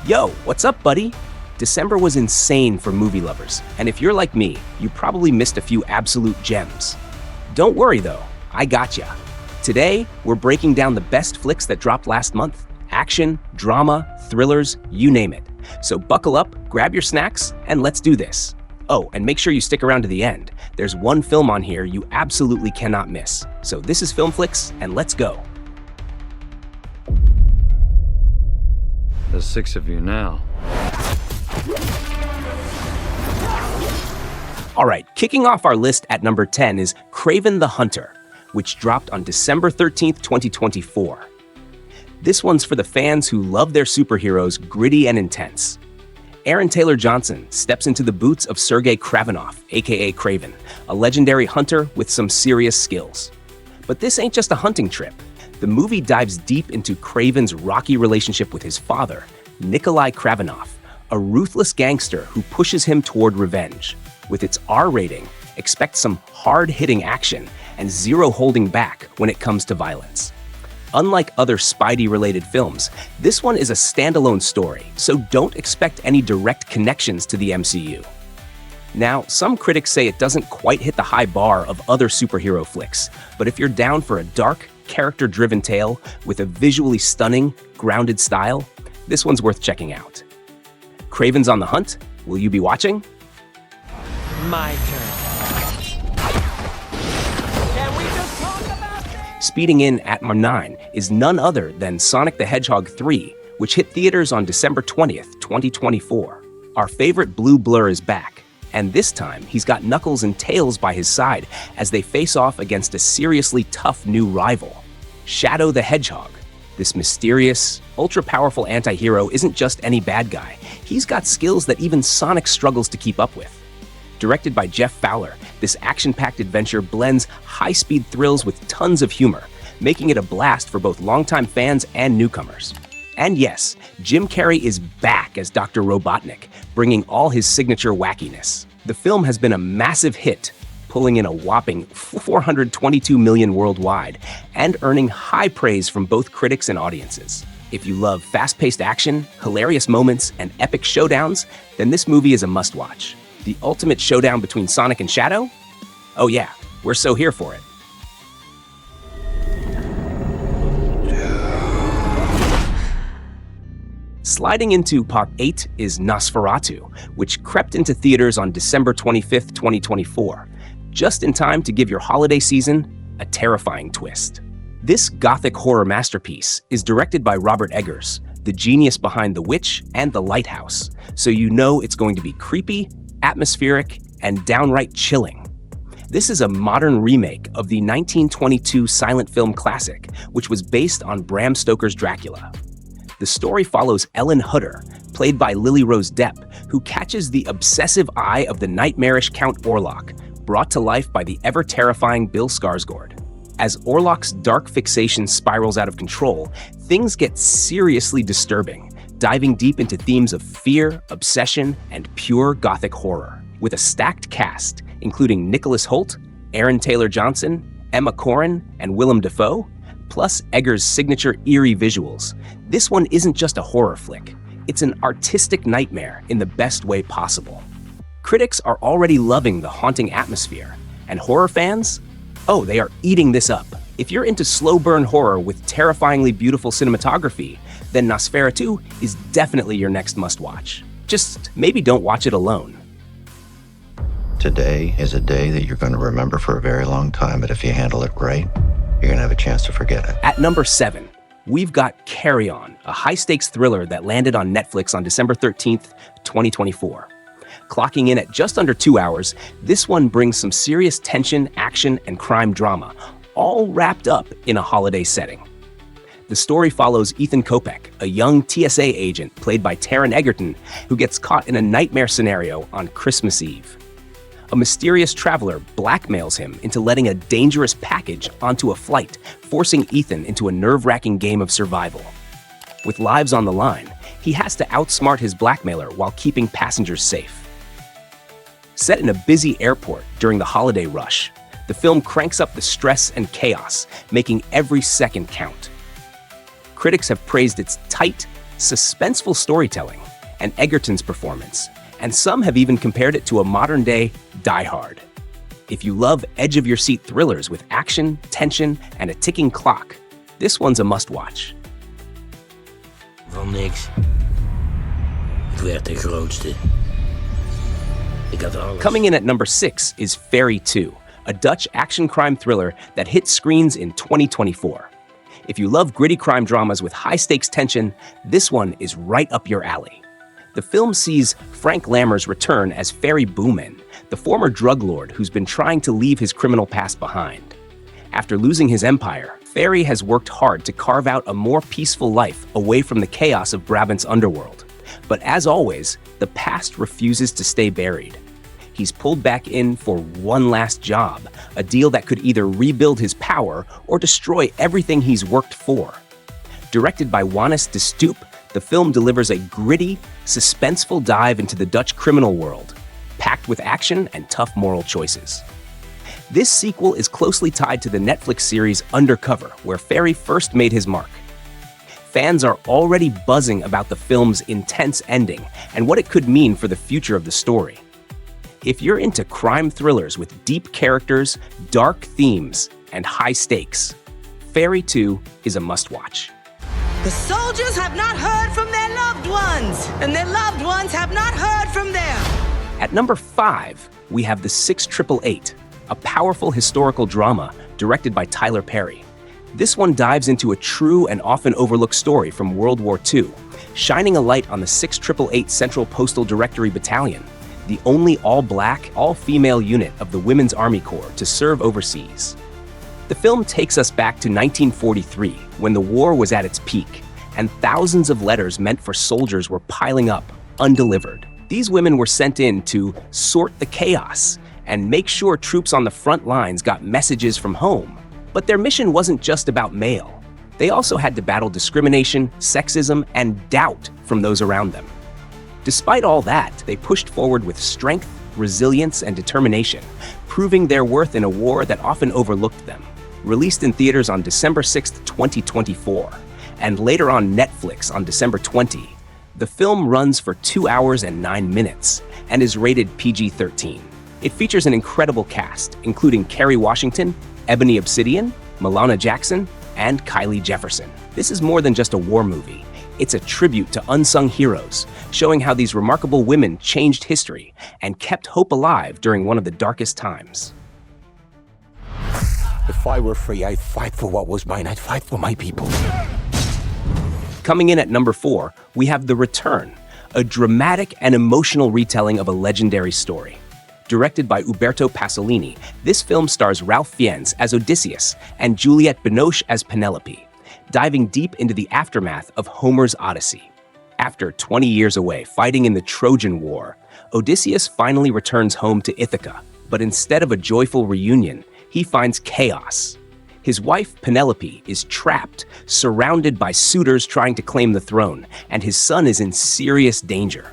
Yo, what's up, buddy? December was insane for movie lovers, and if you're like me, you probably missed a few absolute gems. Don't worry though, I gotcha. Today, we're breaking down the best flicks that dropped last month. Action, drama, thrillers, you name it. So buckle up, grab your snacks, and let's do this. Oh, and make sure you stick around to the end. There's one film on here you absolutely cannot miss. So this is Filmflix, and let's go. There's 6 of you now. All right, kicking off our list at number 10 is Kraven the Hunter, which dropped on December 13th, 2024. This one's for the fans who love their superheroes gritty and intense. Aaron Taylor Johnson steps into the boots of Sergei Kravinoff, aka Kraven, a legendary hunter with some serious skills. But this ain't just a hunting trip. The movie dives deep into Kraven's rocky relationship with his father, Nikolai Kravinoff, a ruthless gangster who pushes him toward revenge. With its R rating, expect some hard-hitting action and zero holding back when it comes to violence. Unlike other Spidey-related films, this one is a standalone story, so don't expect any direct connections to the MCU. Now, some critics say it doesn't quite hit the high bar of other superhero flicks, but if you're down for a dark, character-driven tale with a visually stunning, grounded style, this one's worth checking out. Kraven's on the Hunt, will you be watching? My turn. Can we just talk about this? Speeding in at number 9 is none other than Sonic the Hedgehog 3, which hit theaters on December 20th, 2024. Our favorite blue blur is back, and this time he's got Knuckles and Tails by his side as they face off against a seriously tough new rival, Shadow the Hedgehog. This mysterious, ultra-powerful anti-hero isn't just any bad guy. He's got skills that even Sonic struggles to keep up with. Directed by Jeff Fowler, this action-packed adventure blends high-speed thrills with tons of humor, making it a blast for both longtime fans and newcomers. And yes, Jim Carrey is back as Dr. Robotnik, bringing all his signature wackiness. The film has been a massive hit, pulling in a whopping $422 million worldwide and earning high praise from both critics and audiences. If you love fast-paced action, hilarious moments, and epic showdowns, then this movie is a must-watch. The ultimate showdown between Sonic and Shadow? Oh yeah, we're so here for it. Sliding into Part 8 is Nosferatu, which crept into theaters on December 25th, 2024, just in time to give your holiday season a terrifying twist. This gothic horror masterpiece is directed by Robert Eggers, the genius behind The Witch and The Lighthouse, so you know it's going to be creepy, atmospheric, and downright chilling. This is a modern remake of the 1922 silent film classic, which was based on Bram Stoker's Dracula. The story follows Ellen Hutter, played by Lily Rose Depp, who catches the obsessive eye of the nightmarish Count Orlok, brought to life by the ever-terrifying Bill Skarsgård. As Orlok's dark fixation spirals out of control, things get seriously disturbing, diving deep into themes of fear, obsession, and pure gothic horror. With a stacked cast, including Nicholas Hoult, Aaron Taylor Johnson, Emma Corrin, and Willem Dafoe, plus Eggers' signature eerie visuals, this one isn't just a horror flick. It's an artistic nightmare in the best way possible. Critics are already loving the haunting atmosphere, and horror fans? Oh, they are eating this up. If you're into slow-burn horror with terrifyingly beautiful cinematography, then Nosferatu is definitely your next must-watch. Just maybe don't watch it alone. Today is a day that you're going to remember for a very long time, but if you handle it right, you're going to have a chance to forget it. At number 7, we've got Carry On, a high-stakes thriller that landed on Netflix on December 13th, 2024. Clocking in at just under 2 hours, this one brings some serious tension, action, and crime drama, all wrapped up in a holiday setting. The story follows Ethan Kopech, a young TSA agent played by Taron Egerton, who gets caught in a nightmare scenario on Christmas Eve. A mysterious traveler blackmails him into letting a dangerous package onto a flight, forcing Ethan into a nerve-wracking game of survival. With lives on the line, he has to outsmart his blackmailer while keeping passengers safe. Set in a busy airport during the holiday rush, the film cranks up the stress and chaos, making every second count. Critics have praised its tight, suspenseful storytelling, and Egerton's performance, and some have even compared it to a modern-day Die Hard. If you love edge-of-your-seat thrillers with action, tension, and a ticking clock, this one's a must-watch. Van niks. Ik werd de grootste. Ik had alles. Coming in at number 6 is Fairy 2, a Dutch action crime thriller that hit screens in 2024. If you love gritty crime dramas with high-stakes tension, this one is right up your alley. The film sees Frank Lammer's return as Ferry Boomen, the former drug lord who's been trying to leave his criminal past behind. After losing his empire, Ferry has worked hard to carve out a more peaceful life away from the chaos of Brabant's underworld. But as always, the past refuses to stay buried. He's pulled back in for one last job, a deal that could either rebuild his power or destroy everything he's worked for. Directed by Wannes de Stoep, the film delivers a gritty, suspenseful dive into the Dutch criminal world, packed with action and tough moral choices. This sequel is closely tied to the Netflix series Undercover, where Ferry first made his mark. Fans are already buzzing about the film's intense ending and what it could mean for the future of the story. If you're into crime thrillers with deep characters, dark themes, and high stakes, Fairy 2 is a must-watch. The soldiers have not heard from their loved ones, and their loved ones have not heard from them. At number 5, we have The 6888, a powerful historical drama directed by Tyler Perry. This one dives into a true and often overlooked story from World War II, shining a light on the 6888 Central Postal Directory Battalion, the only all-black, all-female unit of the Women's Army Corps to serve overseas. The film takes us back to 1943, when the war was at its peak, and thousands of letters meant for soldiers were piling up, undelivered. These women were sent in to sort the chaos and make sure troops on the front lines got messages from home. But their mission wasn't just about mail. They also had to battle discrimination, sexism, and doubt from those around them. Despite all that, they pushed forward with strength, resilience, and determination, proving their worth in a war that often overlooked them. Released in theaters on December 6, 2024, and later on Netflix on December 20, the film runs for 2 hours and 9 minutes and is rated PG-13. It features an incredible cast, including Kerry Washington, Ebony Obsidian, Milana Jackson, and Kylie Jefferson. This is more than just a war movie. It's a tribute to unsung heroes, showing how these remarkable women changed history and kept hope alive during one of the darkest times. If I were free, I'd fight for what was mine. I'd fight for my people. Coming in at number 4, we have The Return, a dramatic and emotional retelling of a legendary story. Directed by Uberto Pasolini, this film stars Ralph Fiennes as Odysseus and Juliette Binoche as Penelope, diving deep into the aftermath of Homer's Odyssey. After 20 years away fighting in the Trojan War, Odysseus finally returns home to Ithaca, but instead of a joyful reunion, he finds chaos. His wife, Penelope, is trapped, surrounded by suitors trying to claim the throne, and his son is in serious danger.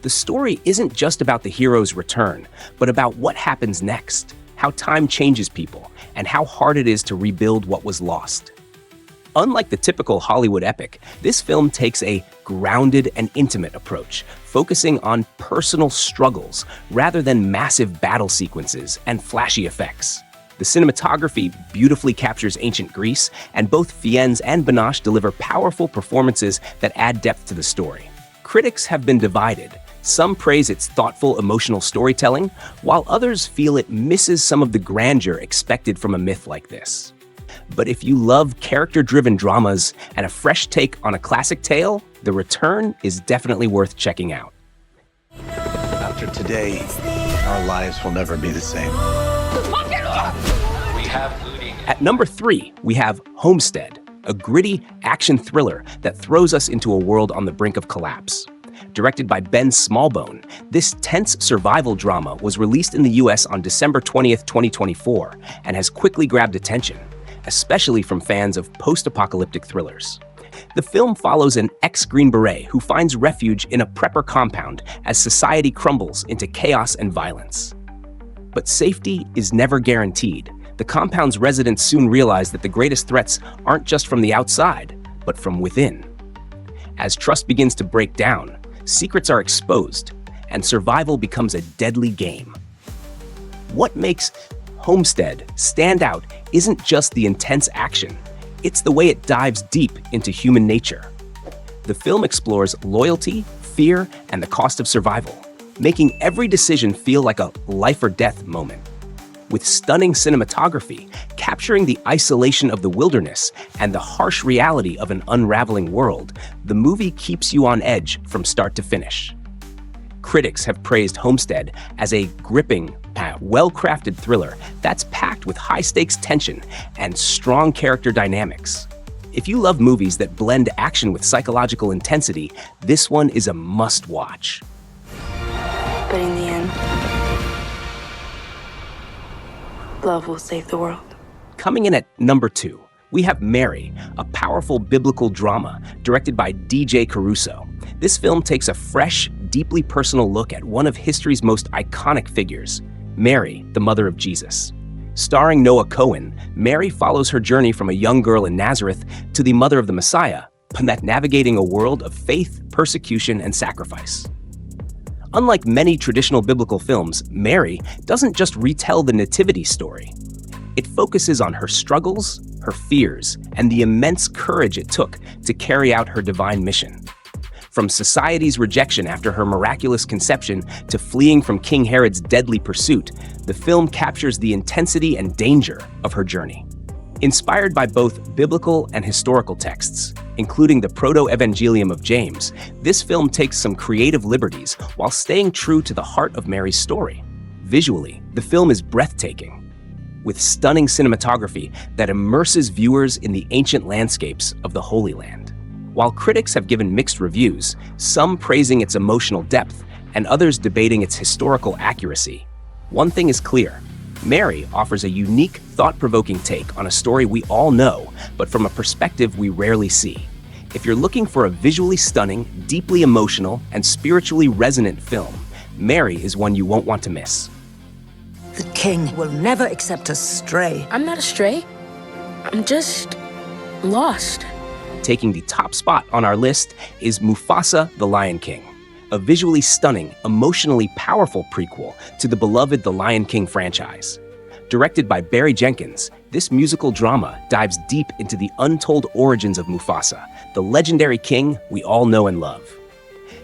The story isn't just about the hero's return, but about what happens next, how time changes people, and how hard it is to rebuild what was lost. Unlike the typical Hollywood epic, this film takes a grounded and intimate approach, focusing on personal struggles rather than massive battle sequences and flashy effects. The cinematography beautifully captures ancient Greece, and both Fiennes and Binoche deliver powerful performances that add depth to the story. Critics have been divided. Some praise its thoughtful, emotional storytelling, while others feel it misses some of the grandeur expected from a myth like this. But if you love character-driven dramas and a fresh take on a classic tale, The Return is definitely worth checking out. After today, our lives will never be the same. At number 3, we have Homestead, a gritty action thriller that throws us into a world on the brink of collapse. Directed by Ben Smallbone, this tense survival drama was released in the US on December 20th, 2024, and has quickly grabbed attention, especially from fans of post-apocalyptic thrillers. The film follows an ex-Green Beret who finds refuge in a prepper compound as society crumbles into chaos and violence. But safety is never guaranteed. The compound's residents soon realize that the greatest threats aren't just from the outside, but from within. As trust begins to break down, secrets are exposed, and survival becomes a deadly game. What makes Homestead stand out isn't just the intense action, it's the way it dives deep into human nature. The film explores loyalty, fear, and the cost of survival, making every decision feel like a life or death moment. With stunning cinematography, capturing the isolation of the wilderness and the harsh reality of an unraveling world, the movie keeps you on edge from start to finish. Critics have praised Homestead as a gripping, well-crafted thriller that's packed with high-stakes tension and strong character dynamics. If you love movies that blend action with psychological intensity, this one is a must-watch. But in the end, love will save the world. Coming in at number 2, we have Mary, a powerful biblical drama directed by DJ Caruso. This film takes a fresh, deeply personal look at one of history's most iconic figures, Mary, the mother of Jesus. Starring Noah Cohen, Mary follows her journey from a young girl in Nazareth to the mother of the Messiah, navigating a world of faith, persecution, and sacrifice. Unlike many traditional biblical films, Mary doesn't just retell the nativity story. It focuses on her struggles, her fears, and the immense courage it took to carry out her divine mission. From society's rejection after her miraculous conception to fleeing from King Herod's deadly pursuit, the film captures the intensity and danger of her journey. Inspired by both biblical and historical texts, including the Proto-Evangelium of James, this film takes some creative liberties while staying true to the heart of Mary's story. Visually, the film is breathtaking, with stunning cinematography that immerses viewers in the ancient landscapes of the Holy Land. While critics have given mixed reviews, some praising its emotional depth and others debating its historical accuracy, one thing is clear: Mary offers a unique, thought-provoking take on a story we all know, but from a perspective we rarely see. If you're looking for a visually stunning, deeply emotional, and spiritually resonant film, Mary is one you won't want to miss. The king will never accept a stray. I'm not a stray. I'm just lost. Taking the top spot on our list is Mufasa the Lion King, a visually stunning, emotionally powerful prequel to the beloved The Lion King franchise. Directed by Barry Jenkins, this musical drama dives deep into the untold origins of Mufasa, the legendary king we all know and love.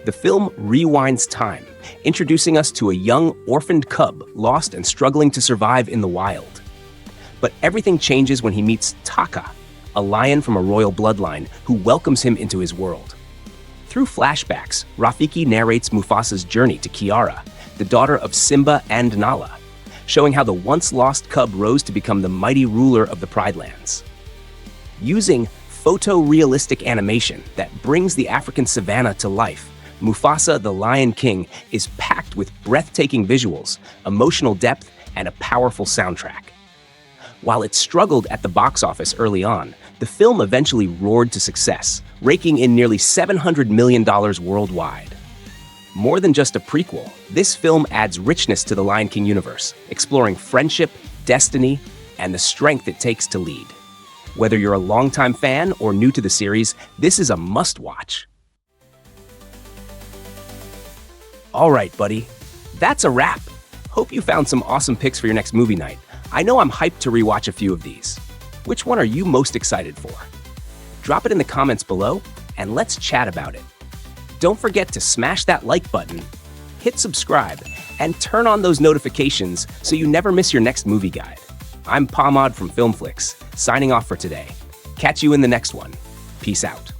The film rewinds time, introducing us to a young, orphaned cub lost and struggling to survive in the wild. But everything changes when he meets Taka, a lion from a royal bloodline who welcomes him into his world. Through flashbacks, Rafiki narrates Mufasa's journey to Kiara, the daughter of Simba and Nala, showing how the once-lost cub rose to become the mighty ruler of the Pride Lands. Using photorealistic animation that brings the African savanna to life, Mufasa the Lion King is packed with breathtaking visuals, emotional depth, and a powerful soundtrack. While it struggled at the box office early on, the film eventually roared to success, raking in nearly $700 million worldwide. More than just a prequel, this film adds richness to the Lion King universe, exploring friendship, destiny, and the strength it takes to lead. Whether you're a longtime fan or new to the series, this is a must-watch. All right, buddy, that's a wrap. Hope you found some awesome picks for your next movie night. I know I'm hyped to rewatch a few of these. Which one are you most excited for? Drop it in the comments below, and let's chat about it. Don't forget to smash that like button, hit subscribe, and turn on those notifications so you never miss your next movie guide. I'm Pomod from Filmflix, signing off for today. Catch you in the next one. Peace out.